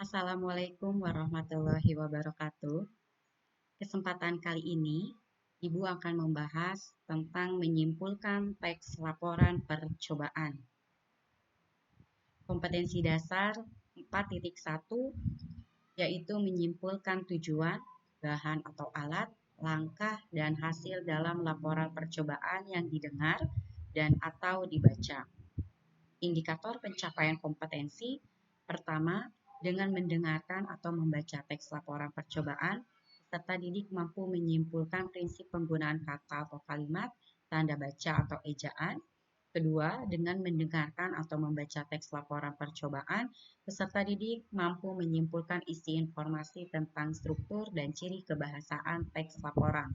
Assalamualaikum warahmatullahi wabarakatuh. Kesempatan kali ini, Ibu akan membahas tentang menyimpulkan teks laporan percobaan. Kompetensi dasar 4.1 yaitu menyimpulkan tujuan, bahan atau alat, langkah, dan hasil dalam laporan percobaan yang didengar dan atau dibaca. Indikator pencapaian kompetensi pertama, dengan mendengarkan atau membaca teks laporan percobaan, peserta didik mampu menyimpulkan prinsip penggunaan kata atau kalimat, tanda baca atau ejaan. Kedua, dengan mendengarkan atau membaca teks laporan percobaan, peserta didik mampu menyimpulkan isi informasi tentang struktur dan ciri kebahasaan teks laporan.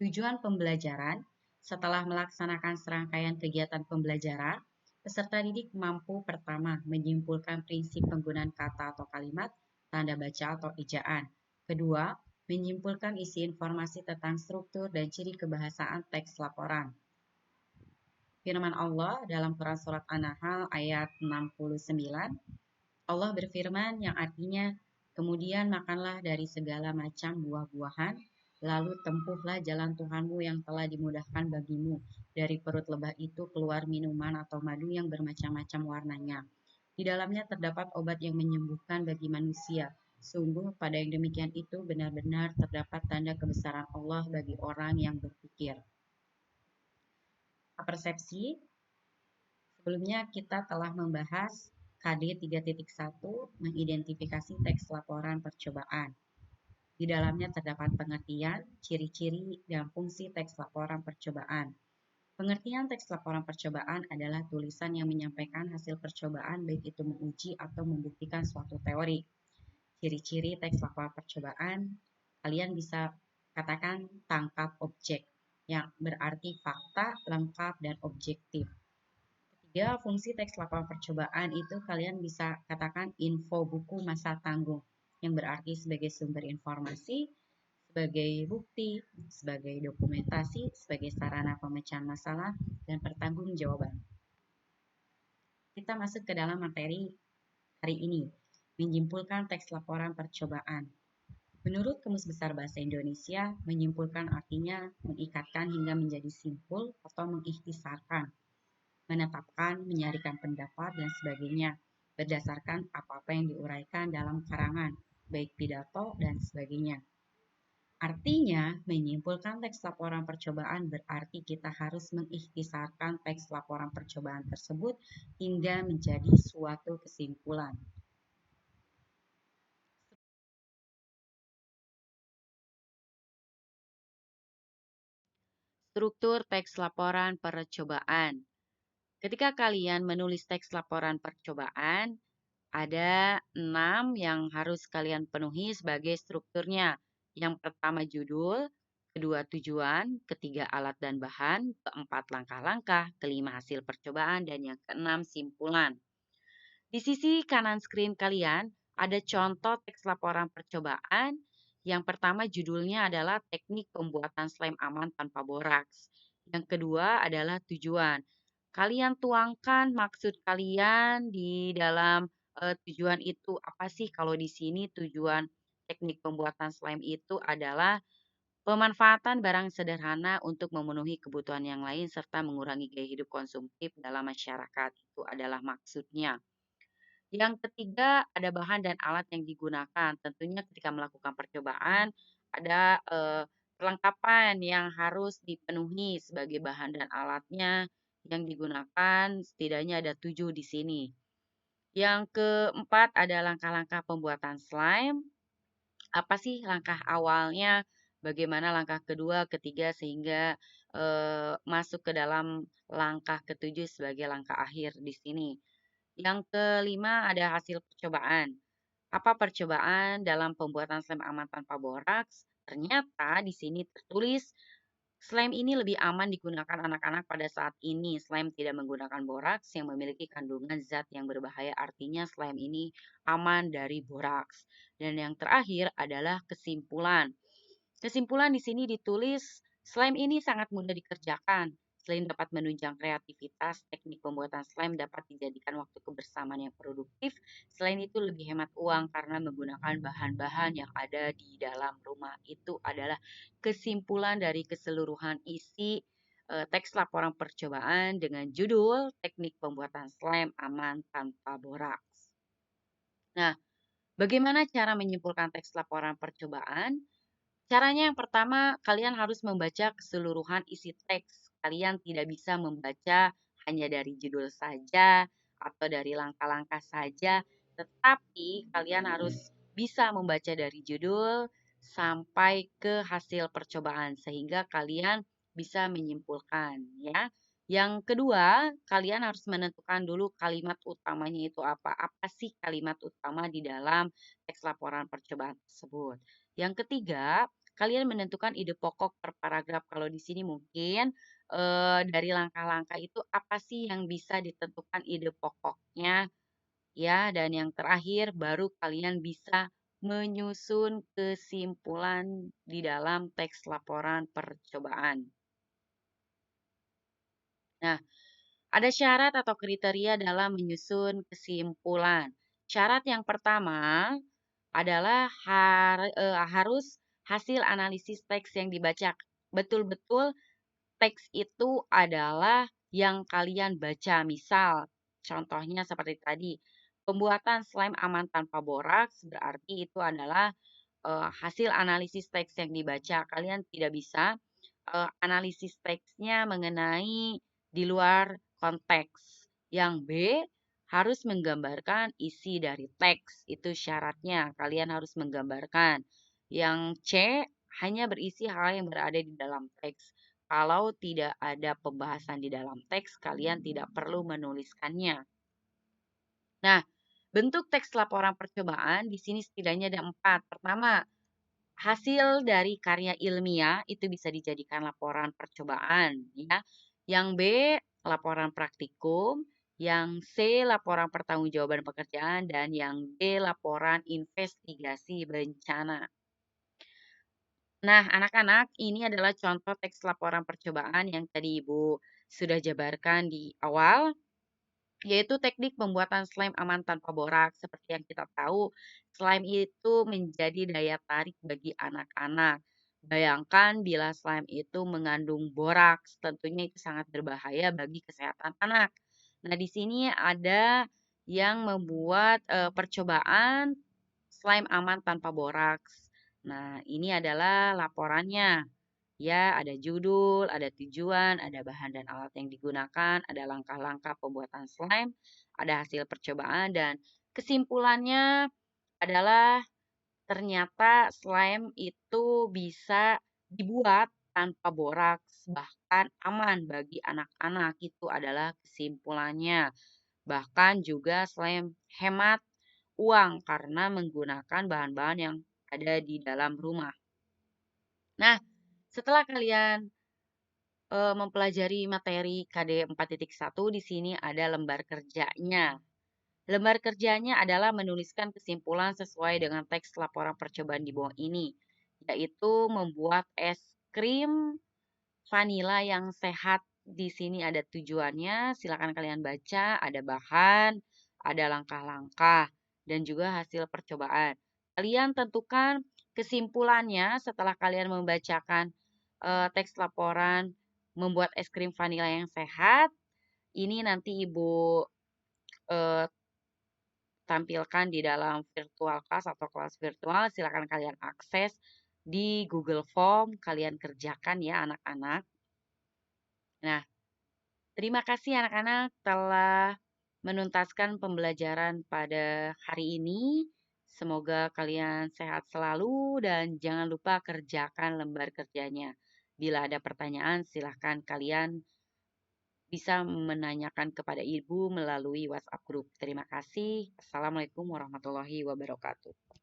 Tujuan pembelajaran, setelah melaksanakan serangkaian kegiatan pembelajaran, peserta didik mampu pertama menyimpulkan prinsip penggunaan kata atau kalimat, tanda baca atau ejaan. Kedua, menyimpulkan isi informasi tentang struktur dan ciri kebahasaan teks laporan. Firman Allah dalam Quran Surat An-Nahl ayat 69, Allah berfirman yang artinya, kemudian makanlah dari segala macam buah-buahan, lalu tempuhlah jalan Tuhanmu yang telah dimudahkan bagimu. Dari perut lebah itu keluar minuman atau madu yang bermacam-macam warnanya. Di dalamnya terdapat obat yang menyembuhkan bagi manusia. Sungguh pada yang demikian itu benar-benar terdapat tanda kebesaran Allah bagi orang yang berpikir. Persepsi, sebelumnya kita telah membahas KD 3.1 mengidentifikasi teks laporan percobaan. Di dalamnya terdapat pengertian, ciri-ciri, dan fungsi teks laporan percobaan. Pengertian teks laporan percobaan adalah tulisan yang menyampaikan hasil percobaan baik itu menguji atau membuktikan suatu teori. Ciri-ciri teks laporan percobaan, kalian bisa katakan tangkap objek, yang berarti fakta, lengkap, dan objektif. Ketiga, fungsi teks laporan percobaan itu kalian bisa katakan info buku masa tanggung, yang berarti sebagai sumber informasi, sebagai bukti, sebagai dokumentasi, sebagai sarana pemecahan masalah, dan pertanggungjawaban. Kita masuk ke dalam materi hari ini, menyimpulkan teks laporan percobaan. Menurut Kamus Besar Bahasa Indonesia, menyimpulkan artinya mengikatkan hingga menjadi simpul atau mengikhtisarkan, menetapkan, menyarikan pendapat, dan sebagainya, berdasarkan apa-apa yang diuraikan dalam karangan, baik pidato dan sebagainya. Artinya, menyimpulkan teks laporan percobaan berarti kita harus mengikhtisarkan teks laporan percobaan tersebut hingga menjadi suatu kesimpulan. Struktur teks laporan percobaan. Ketika kalian menulis teks laporan percobaan, ada 6 yang harus kalian penuhi sebagai strukturnya. Yang pertama judul, kedua tujuan, ketiga alat dan bahan, keempat langkah-langkah, kelima hasil percobaan, dan yang keenam simpulan. Di sisi kanan screen kalian ada contoh teks laporan percobaan. Yang pertama judulnya adalah teknik pembuatan slime aman tanpa boraks. Yang kedua adalah tujuan. Kalian tuangkan maksud kalian di dalam tujuan itu apa sih? Kalau di sini tujuan teknik pembuatan slime itu adalah pemanfaatan barang sederhana untuk memenuhi kebutuhan yang lain serta mengurangi gaya hidup konsumtif dalam masyarakat. Itu adalah maksudnya. Yang ketiga, ada bahan dan alat yang digunakan. Tentunya ketika melakukan percobaan, ada perlengkapan yang harus dipenuhi sebagai bahan dan alatnya yang digunakan. Setidaknya ada 7 di sini. Yang keempat, ada langkah-langkah pembuatan slime. Apa sih langkah awalnya? Bagaimana langkah kedua, ketiga, sehingga masuk ke dalam langkah ketujuh sebagai langkah akhir di sini. Yang kelima ada hasil percobaan. Apa percobaan dalam pembuatan slime aman tanpa boraks? Ternyata di sini tertulis slime ini lebih aman digunakan anak-anak pada saat ini. Slime tidak menggunakan boraks yang memiliki kandungan zat yang berbahaya. Artinya slime ini aman dari boraks. Dan yang terakhir adalah kesimpulan. Kesimpulan di sini ditulis slime ini sangat mudah dikerjakan. Selain dapat menunjang kreativitas, teknik pembuatan slime dapat dijadikan waktu kebersamaan yang produktif. Selain itu lebih hemat uang karena menggunakan bahan-bahan yang ada di dalam rumah. Itu adalah kesimpulan dari keseluruhan isi teks laporan percobaan dengan judul Teknik Pembuatan Slime Aman Tanpa Boraks. Nah, bagaimana cara menyimpulkan teks laporan percobaan? Caranya yang pertama, kalian harus membaca keseluruhan isi teks. Kalian tidak bisa membaca hanya dari judul saja atau dari langkah-langkah saja, tetapi kalian harus bisa membaca dari judul sampai ke hasil percobaan sehingga kalian bisa menyimpulkan ya. Yang kedua, kalian harus menentukan dulu kalimat utamanya itu apa. Apa sih kalimat utama di dalam teks laporan percobaan tersebut? Yang ketiga, kalian menentukan ide pokok per paragraf. Kalau di sini mungkin dari langkah-langkah itu apa sih yang bisa ditentukan ide pokoknya ya. Dan yang terakhir baru kalian bisa menyusun kesimpulan di dalam teks laporan percobaan. Nah, ada syarat atau kriteria dalam menyusun kesimpulan. Syarat yang pertama adalah harus hasil analisis teks yang dibaca. Betul-betul teks itu adalah yang kalian baca. Misal, contohnya seperti tadi, pembuatan slime aman tanpa boraks berarti itu adalah hasil analisis teks yang dibaca. Kalian tidak bisa analisis teksnya mengenai di luar konteks. Yang B harus menggambarkan isi dari teks, itu syaratnya. Kalian harus menggambarkan. Yang C hanya berisi hal yang berada di dalam teks. Kalau tidak ada pembahasan di dalam teks, kalian tidak perlu menuliskannya. Nah, bentuk teks laporan percobaan di sini setidaknya ada 4. Pertama, hasil dari karya ilmiah itu bisa dijadikan laporan percobaan ya. Yang B, laporan praktikum, yang C, laporan pertanggungjawaban pekerjaan, dan yang D, laporan investigasi bencana. Nah, anak-anak, ini adalah contoh teks laporan percobaan yang tadi Ibu sudah jabarkan di awal, yaitu teknik pembuatan slime aman tanpa borak. Seperti yang kita tahu, slime itu menjadi daya tarik bagi anak-anak. Bayangkan bila slime itu mengandung boraks, tentunya itu sangat berbahaya bagi kesehatan anak. Nah, di sini ada yang membuat percobaan slime aman tanpa boraks. Nah, ini adalah laporannya. Ya, ada judul, ada tujuan, ada bahan dan alat yang digunakan, ada langkah-langkah pembuatan slime, ada hasil percobaan, dan kesimpulannya adalah ternyata slime itu bisa dibuat tanpa boraks, bahkan aman bagi anak-anak. Itu adalah kesimpulannya. Bahkan juga slime hemat uang karena menggunakan bahan-bahan yang ada di dalam rumah. Nah, setelah kalian mempelajari materi KD 4.1, di sini ada lembar kerjanya. Lembar kerjanya adalah menuliskan kesimpulan sesuai dengan teks laporan percobaan di bawah ini, yaitu membuat es krim vanila yang sehat. Di sini ada tujuannya, silakan kalian baca, ada bahan, ada langkah-langkah, dan juga hasil percobaan. Kalian tentukan kesimpulannya setelah kalian membacakan teks laporan membuat es krim vanila yang sehat. Ini nanti Ibu eh, tampilkan di dalam virtual class atau kelas virtual. Silakan kalian akses di Google Form, kalian kerjakan ya anak-anak. Nah, terima kasih anak-anak telah menuntaskan pembelajaran pada hari ini. Semoga kalian sehat selalu dan jangan lupa kerjakan lembar kerjanya. Bila ada pertanyaan, silahkan kalian bisa menanyakan kepada Ibu melalui WhatsApp grup. Terima kasih. Assalamualaikum warahmatullahi wabarakatuh.